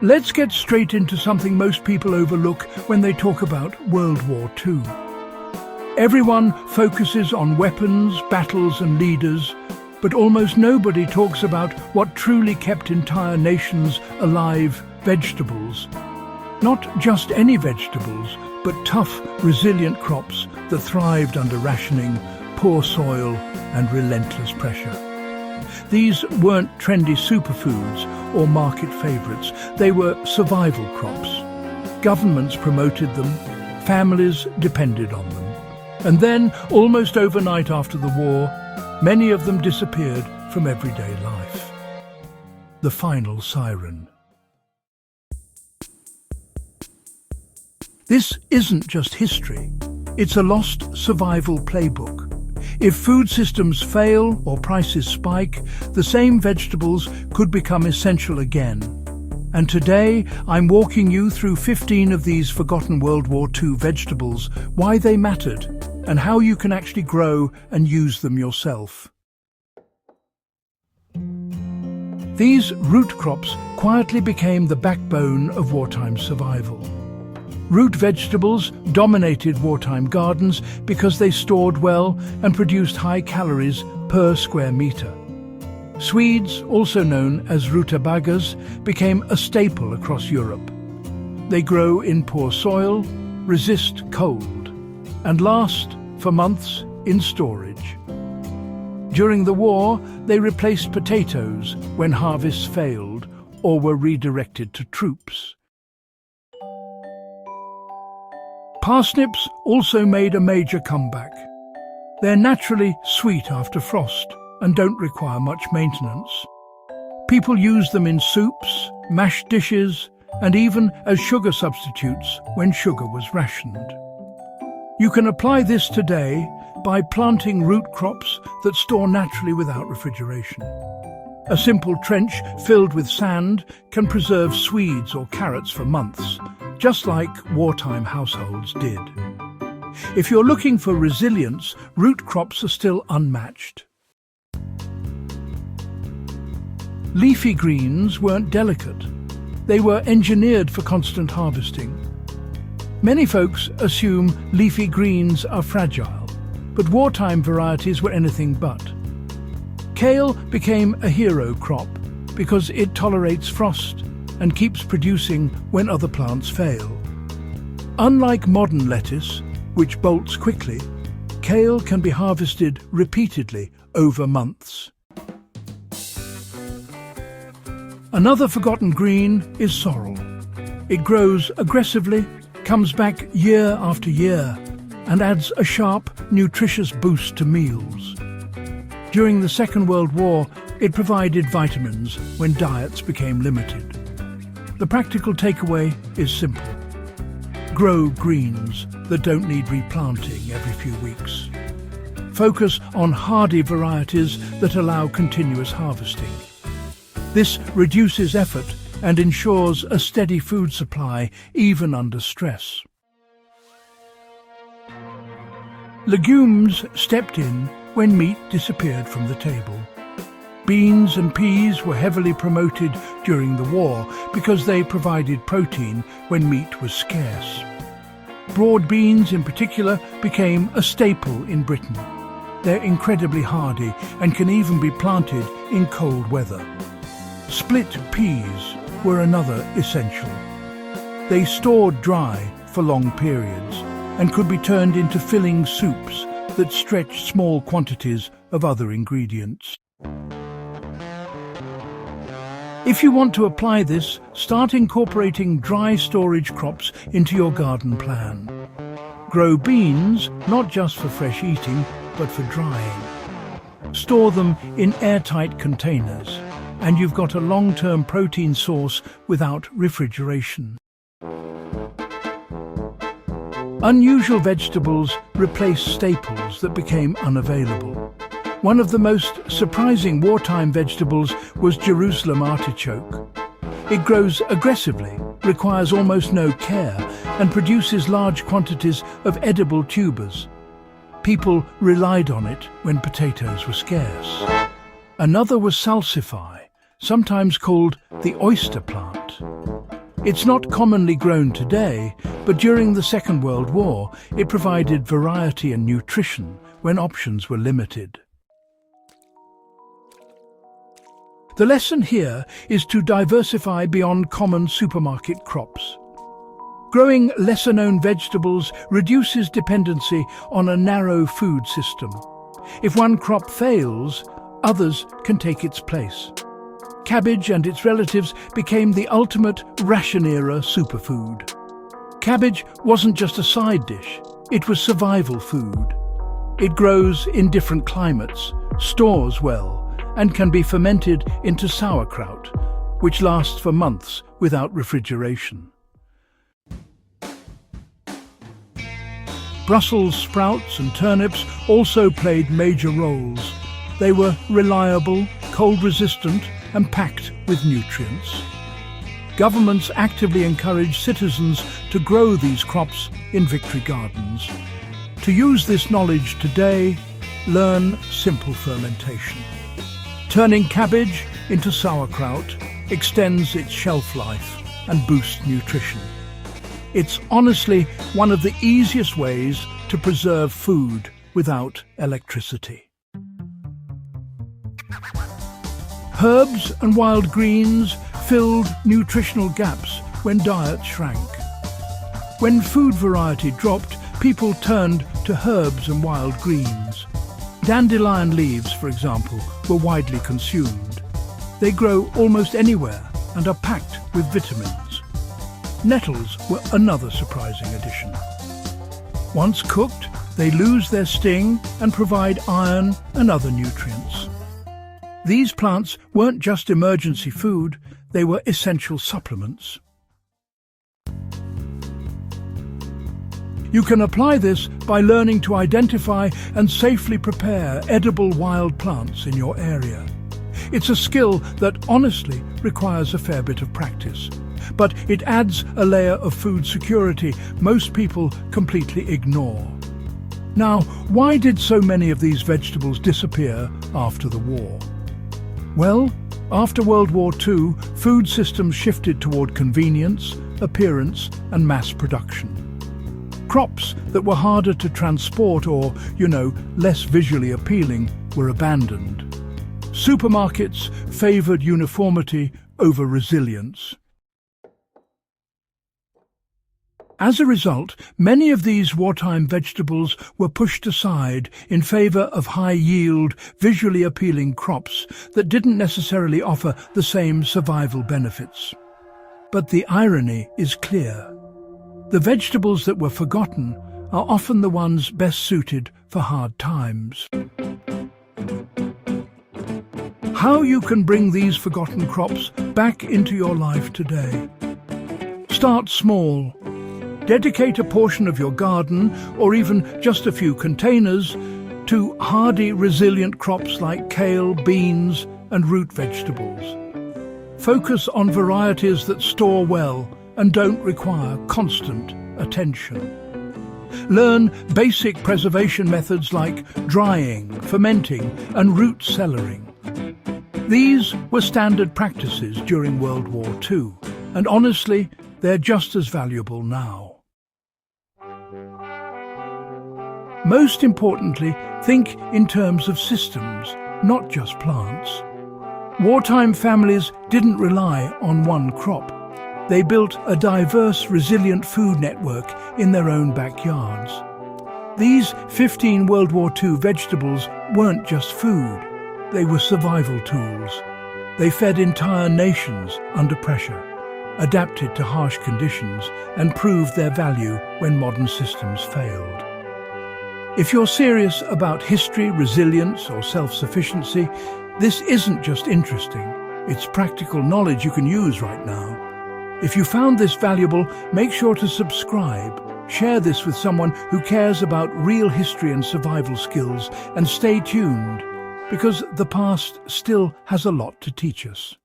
Let's get straight into something most people overlook when they talk about World War II. Everyone focuses on weapons, battles and leaders, but almost nobody talks about what truly kept entire nations alive: vegetables. Not just any vegetables, but tough, resilient crops that thrived under rationing, poor soil and relentless pressure. These weren't trendy superfoods or market favourites. They were survival crops. Governments promoted them, families depended on them. And then, almost overnight after the war, many of them disappeared from everyday life. The final siren. This isn't just history, it's a lost survival playbook. If food systems fail or prices spike, the same vegetables could become essential again. And today, I'm walking you through 15 of these forgotten World War II vegetables, why they mattered, and how you can actually grow and use them yourself. These root crops quietly became the backbone of wartime survival. Root vegetables dominated wartime gardens because they stored well and produced high calories per square metre. Swedes, also known as rutabagas, became a staple across Europe. They grow in poor soil, resist cold, and last for months in storage. During the war, they replaced potatoes when harvests failed or were redirected to troops. Parsnips also made a major comeback. They're naturally sweet after frost and don't require much maintenance. People use them in soups, mashed dishes, and even as sugar substitutes when sugar was rationed. You can apply this today by planting root crops that store naturally without refrigeration. A simple trench filled with sand can preserve swedes or carrots for months, just like wartime households did. If you're looking for resilience, root crops are still unmatched. Leafy greens weren't delicate. They were engineered for constant harvesting. Many folks assume leafy greens are fragile, but wartime varieties were anything but. Kale became a hero crop because it tolerates frost and keeps producing when other plants fail. Unlike modern lettuce, which bolts quickly, kale can be harvested repeatedly over months. Another forgotten green is sorrel. It grows aggressively, comes back year after year, and adds a sharp, nutritious boost to meals. During the Second World War, it provided vitamins when diets became limited. The practical takeaway is simple. Grow greens that don't need replanting every few weeks. Focus on hardy varieties that allow continuous harvesting. This reduces effort and ensures a steady food supply even under stress. Legumes stepped in when meat disappeared from the table. Beans and peas were heavily promoted during the war because they provided protein when meat was scarce. Broad beans in particular became a staple in Britain. They're incredibly hardy and can even be planted in cold weather. Split peas were another essential. They stored dry for long periods and could be turned into filling soups that stretched small quantities of other ingredients. If you want to apply this, start incorporating dry storage crops into your garden plan. Grow beans, not just for fresh eating, but for drying. Store them in airtight containers, and you've got a long-term protein source without refrigeration. Unusual vegetables replace staples that became unavailable. One of the most surprising wartime vegetables was Jerusalem artichoke. It grows aggressively, requires almost no care, and produces large quantities of edible tubers. People relied on it when potatoes were scarce. Another was salsify, sometimes called the oyster plant. It's not commonly grown today, but during the Second World War, it provided variety and nutrition when options were limited. The lesson here is to diversify beyond common supermarket crops. Growing lesser-known vegetables reduces dependency on a narrow food system. If one crop fails, others can take its place. Cabbage and its relatives became the ultimate ration-era superfood. Cabbage wasn't just a side dish, it was survival food. It grows in different climates, stores well, and can be fermented into sauerkraut, which lasts for months without refrigeration. Brussels sprouts and turnips also played major roles. They were reliable, cold-resistant, and packed with nutrients. Governments actively encouraged citizens to grow these crops in victory gardens. To use this knowledge today, learn simple fermentation. Turning cabbage into sauerkraut extends its shelf life and boosts nutrition. It's honestly one of the easiest ways to preserve food without electricity. Herbs and wild greens filled nutritional gaps when diets shrank. When food variety dropped, people turned to herbs and wild greens. Dandelion leaves, for example, were widely consumed. They grow almost anywhere and are packed with vitamins. Nettles were another surprising addition. Once cooked, they lose their sting and provide iron and other nutrients. These plants weren't just emergency food, they were essential supplements. You can apply this by learning to identify and safely prepare edible wild plants in your area. It's a skill that honestly requires a fair bit of practice, but it adds a layer of food security most people completely ignore. Now, why did so many of these vegetables disappear after the war? Well, after World War II, food systems shifted toward convenience, appearance, and mass production. Crops that were harder to transport or, less visually appealing were abandoned. Supermarkets favored uniformity over resilience. As a result, many of these wartime vegetables were pushed aside in favor of high-yield, visually appealing crops that didn't necessarily offer the same survival benefits. But the irony is clear. The vegetables that were forgotten are often the ones best suited for hard times. How you can bring these forgotten crops back into your life today. Start small. Dedicate a portion of your garden, or even just a few containers, to hardy, resilient crops like kale, beans, and root vegetables. Focus on varieties that store well and don't require constant attention. Learn basic preservation methods like drying, fermenting, and root cellaring. These were standard practices during World War II, and honestly, they're just as valuable now. Most importantly, think in terms of systems, not just plants. Wartime families didn't rely on one crop. They built a diverse, resilient food network in their own backyards. These 15 World War II vegetables weren't just food, they were survival tools. They fed entire nations under pressure, adapted to harsh conditions, and proved their value when modern systems failed. If you're serious about history, resilience, or self-sufficiency, this isn't just interesting, it's practical knowledge you can use right now. If you found this valuable, make sure to subscribe. Share this with someone who cares about real history and survival skills, and stay tuned, because the past still has a lot to teach us.